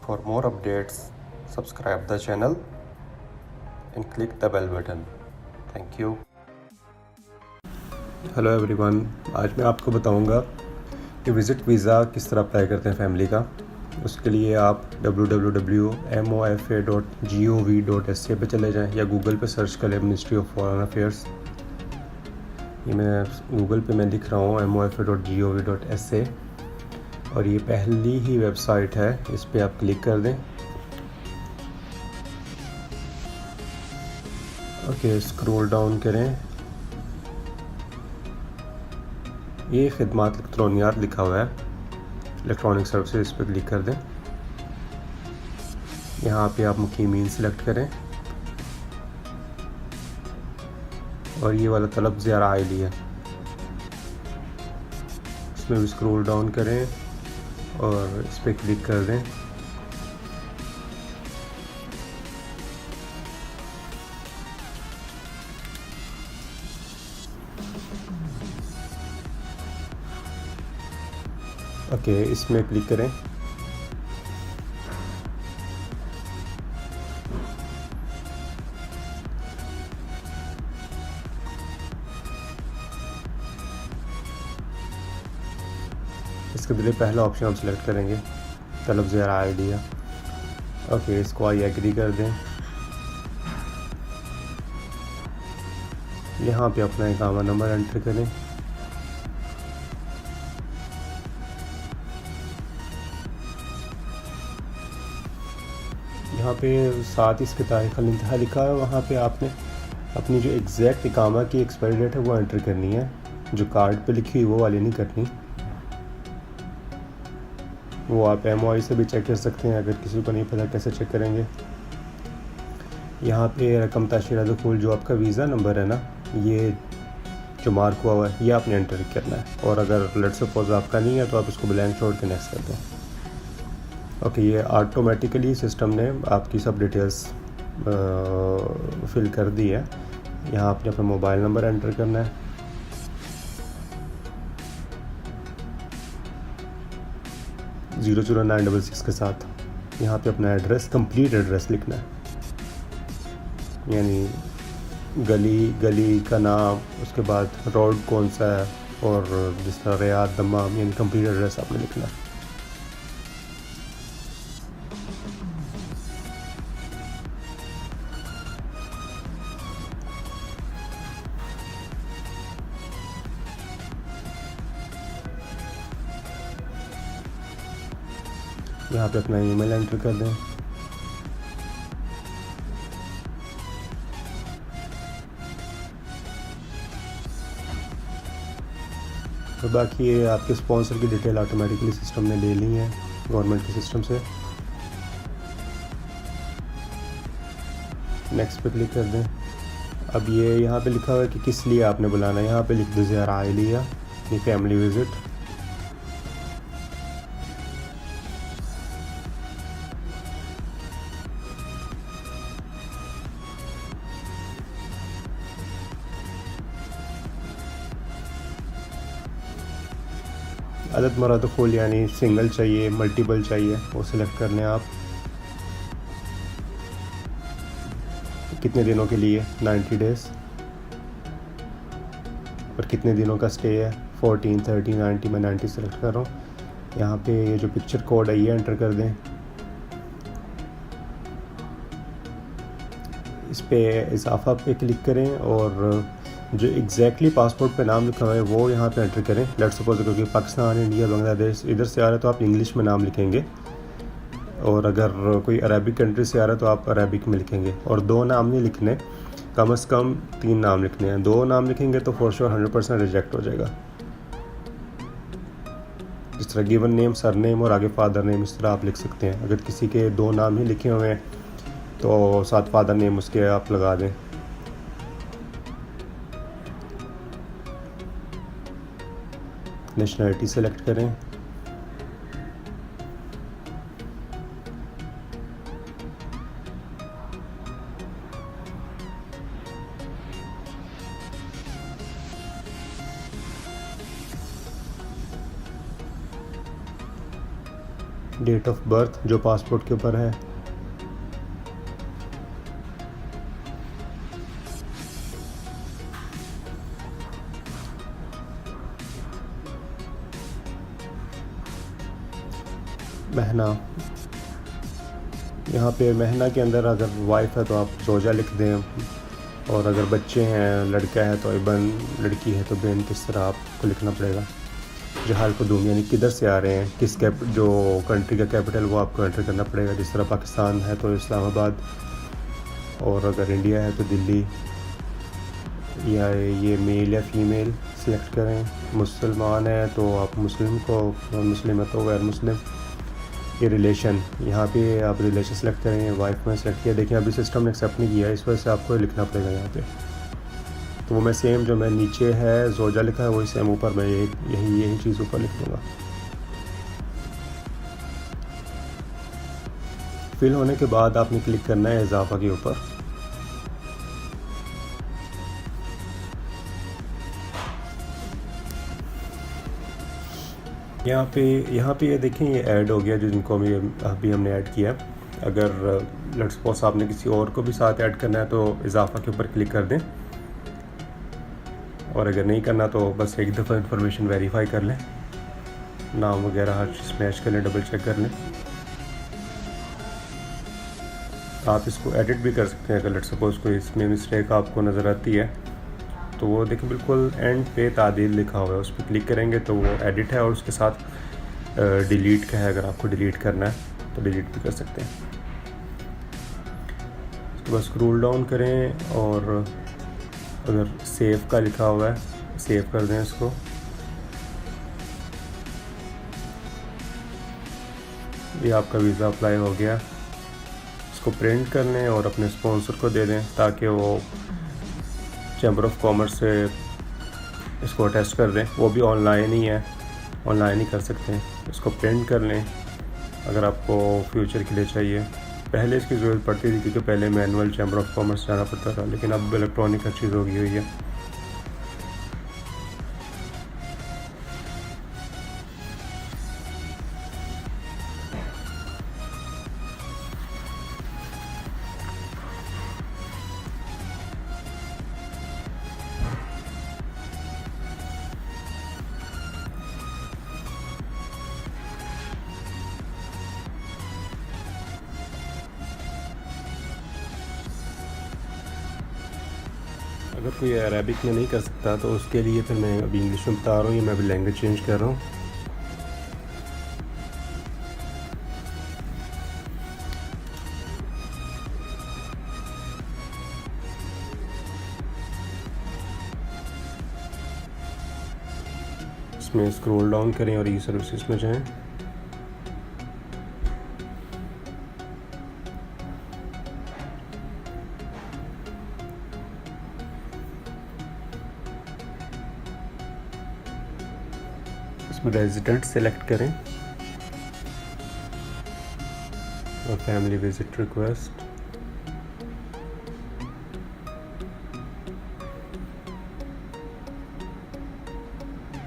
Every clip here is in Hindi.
For more updates, subscribe the channel and click the bell button. Thank you. Hello everyone, आज मैं आपको बताऊंगा कि विज़िट वीज़ा किस तरह अप्लाई करते हैं फैमिली का। उसके लिए आप www.mofa.gov.sa पे चले जाएं या गूगल पे सर्च करें मिनिस्ट्री ऑफ फॉरेन अफेयर्स। ये मैं गूगल पे मैं लिख रहा हूँ mofa.gov.sa और ये पहली ही वेबसाइट है, इस पर आप क्लिक कर दें। ओके, स्क्रॉल डाउन करें, ये खिदमात इलेक्ट्रॉनियात लिखा हुआ है, इलेक्ट्रॉनिक सर्विसेज, इस पर क्लिक कर दें। यहाँ पे आप मुकीमीन सेलेक्ट करें और ये वाला तलब ज़ियारा आइली है, इसमें भी स्क्रॉल डाउन करें और इस पर क्लिक कर दें। ओके, इसमें क्लिक करें। इसके लिए पहला ऑप्शन हम सिलेक्ट करेंगे, तलब ज़ियारा आइडिया। ओके, इसको आई एग्री कर दें। यहाँ पे अपना इकामा नंबर एंटर करें। यहाँ पे साथ ही इसके तारीख़ इंतहा लिखा है, वहाँ पे आपने अपनी जो एग्जैक्ट इकामा की एक्सपायरी डेट है वो एंटर करनी है, जो कार्ड पे लिखी हुई वो वाली नहीं करनी। वो आप MOI से भी चेक कर सकते हैं, अगर किसी को नहीं पता कैसे चेक करेंगे। यहाँ पे रकम ताशीरा दुखूल, जो आपका वीज़ा नंबर है ना, ये जो मार्क हुआ हुआ है, ये आपने एंटर करना है। और अगर लेट्स सपोज आपका नहीं है तो आप इसको ब्लैंक छोड़ के नेक्स्ट कर दें। ओके, ये ऑटोमेटिकली सिस्टम ने आपकी सब डिटेल्स फिल कर दी है। यहाँ आपने अपना मोबाइल नंबर एंटर करना है, (00966) के साथ। यहाँ पे अपना एड्रेस, कंप्लीट एड्रेस लिखना है, यानी गली का नाम, उसके बाद रोड कौन सा है, और जिस तरह रियाद, दमाम, यानी कंप्लीट एड्रेस आपने लिखना है। यहाँ पे अपना ईमेल एंटर कर दें। तो बाकी ये आपके स्पॉन्सर की डिटेल ऑटोमेटिकली सिस्टम ने ले ली है गवर्नमेंट के सिस्टम से। नेक्स्ट पे क्लिक कर दें। अब ये यहाँ पे लिखा हुआ है कि किस लिए आपने बुलाना है, यहाँ पे लिख दो ज़ियारा आइलिया, ये फैमिली विज़िट। अदद मराद खोल, यानी सिंगल चाहिए, मल्टीपल चाहिए, वो सिलेक्ट कर लें आप। कितने दिनों के लिए, 90 डेज़। और कितने दिनों का स्टे है, 14, 30, 90, मैं 90 सेलेक्ट कर रहा हूँ। यहाँ पे ये जो पिक्चर कोड है ये एंटर कर दें। इस पे इजाफा पे क्लिक करें और जो एग्जैक्टली पासपोर्ट पे नाम लिखा हुआ है वो यहाँ पे एंटर करें। लेट्स सपोज क्योंकि पाकिस्तान, इंडिया, बांग्लादेश इधर से आ रहा है तो आप इंग्लिश में नाम लिखेंगे, और अगर कोई अरबिक कंट्री से आ रहा है तो आप अरबिक में लिखेंगे। और 2 नाम नहीं लिखने, कम से कम 3 नाम लिखने हैं। 2 नाम लिखेंगे तो फॉर श्योर 100% रिजेक्ट हो जाएगा। जिस तरह गिवन नेम, सर नेम और आगे फादर नेम, इस तरह आप लिख सकते हैं। अगर किसी के 2 नाम ही लिखे हुए हैं तो साथ फादर नेम उसके आप लगा दें। नेशनलिटी सेलेक्ट करें। डेट ऑफ बर्थ जो पासपोर्ट के ऊपर है, महीना। यहाँ पे महीना के अंदर अगर वाइफ है तो आप जोजा लिख दें, और अगर बच्चे हैं, लड़का है तो इबन, लड़की है तो बेन, किस तरह आपको लिखना पड़ेगा। जहाल कदूम यानी किधर से आ रहे हैं, किस जो कंट्री का कैपिटल वो आपको एंटर करना पड़ेगा। जिस तरह पाकिस्तान है तो इस्लामाबाद, और अगर इंडिया है तो दिल्ली। या ये मेल या फीमेल सिलेक्ट करें। मुसलमान है तो आप मुस्लिम को, मुस्लिम है तो गैर मुस्लिम। ये रिलेशन, यहाँ पे आप रिलेशन सेलेक्ट करें, वाइफ में सेलेक्ट किया। देखिए अभी सिस्टम ने एक्सेप्ट नहीं किया, इस वजह से आपको लिखना पड़ेगा यहाँ पे। तो वो मैं सेम जो मैं नीचे है जोजा लिखा है वही सेम ऊपर मैं यही चीज़ ऊपर लिख दूँगा। फिल होने के बाद आपने क्लिक करना है इजाफा के ऊपर। यहाँ पे ये देखें, ये ऐड हो गया जिनको अभी हमने ऐड किया। अगर लेट्स सपोज आपने किसी और को भी साथ ऐड करना है तो इजाफा के ऊपर क्लिक कर दें, और अगर नहीं करना तो बस एक दफ़ा इंफॉर्मेशन वेरीफाई कर लें, नाम वगैरह हर चीज़ मैच कर लें, डबल चेक कर लें। आप इसको एडिट भी कर सकते हैं। अगर लेट्स सपोज कोई इसमें मिस्टेक आपको नज़र आती है तो वो देखिए बिल्कुल एंड पे तादील लिखा हुआ है, उस पर क्लिक करेंगे तो वो एडिट है, और उसके साथ डिलीट का है। अगर आपको डिलीट करना है तो डिलीट भी कर सकते हैं। उसके बाद स्क्रॉल डाउन करें, और अगर सेव का लिखा हुआ है सेव कर दें इसको। ये आपका वीज़ा अप्लाई हो गया। इसको प्रिंट कर लें और अपने स्पॉन्सर को दे दें ताकि वो चैम्बर ऑफ कॉमर्स से इसको अटेस्ट कर दें। वो भी ऑनलाइन ही है, ऑनलाइन ही कर सकते हैं। इसको प्रिंट कर लें अगर आपको फ्यूचर के लिए चाहिए। पहले इसकी ज़रूरत पड़ती थी क्योंकि पहले मैनुअल चैम्बर ऑफ कॉमर्स जाना पड़ता था, लेकिन अब इलेक्ट्रॉनिक हर चीज़ हो गई हुई है। अगर कोई अरेबिक में नहीं कर सकता तो उसके लिए फिर मैं अभी इंग्लिश में बता रहा हूँ, ये मैं अभी लैंग्वेज चेंज कर रहा हूँ। इसमें स्क्रॉल डाउन करें और ई सर्विसेज में जाएं। इसमें रेजिडेंट सेलेक्ट करें और family visit request.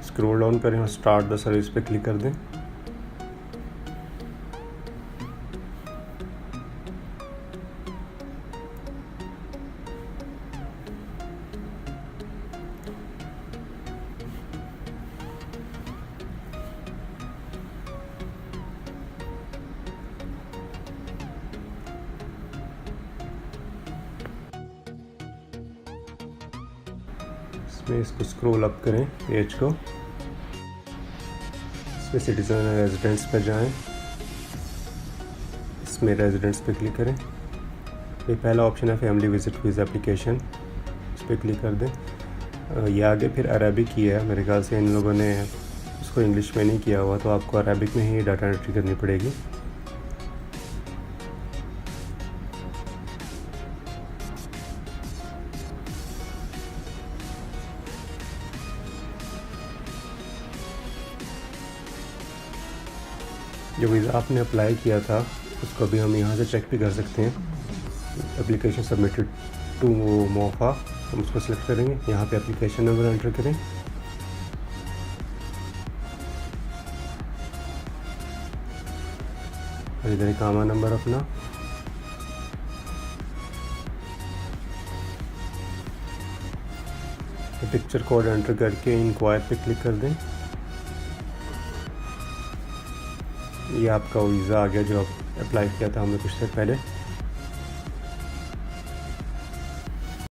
Scroll down करें और स्टार्ट द सर्विस पे क्लिक कर दें। इसमें इसको स्क्रॉल अप करें पेज को। इसमें सिटीजन एंड रेजिडेंट्स पर जाएं। इसमें रेजिडेंट्स पे क्लिक करें। ये पहला ऑप्शन है फैमिली विजिट वीज़ा एप्लीकेशन, इस पर क्लिक कर दें। ये आगे फिर अरबिक ही है, मेरे ख्याल से इन लोगों ने उसको इंग्लिश में नहीं किया हुआ, तो आपको अरबिक में ही डाटा एंट्री करनी पड़ेगी। जो वीज़ा आपने अप्लाई किया था उसको भी हम यहाँ से चेक भी कर सकते हैं। एप्लीकेशन सबमिटेड टू मोफा, हम उसको सेलेक्ट करेंगे। यहाँ पे एप्लीकेशन नंबर एंटर करें। और इधर इकामा नंबर अपना, पिक्चर कोड एंटर करके इंक्वायर पे क्लिक कर दें। ये आपका वीज़ा आ गया जो आप अप्लाई किया था हमने कुछ देर पहले।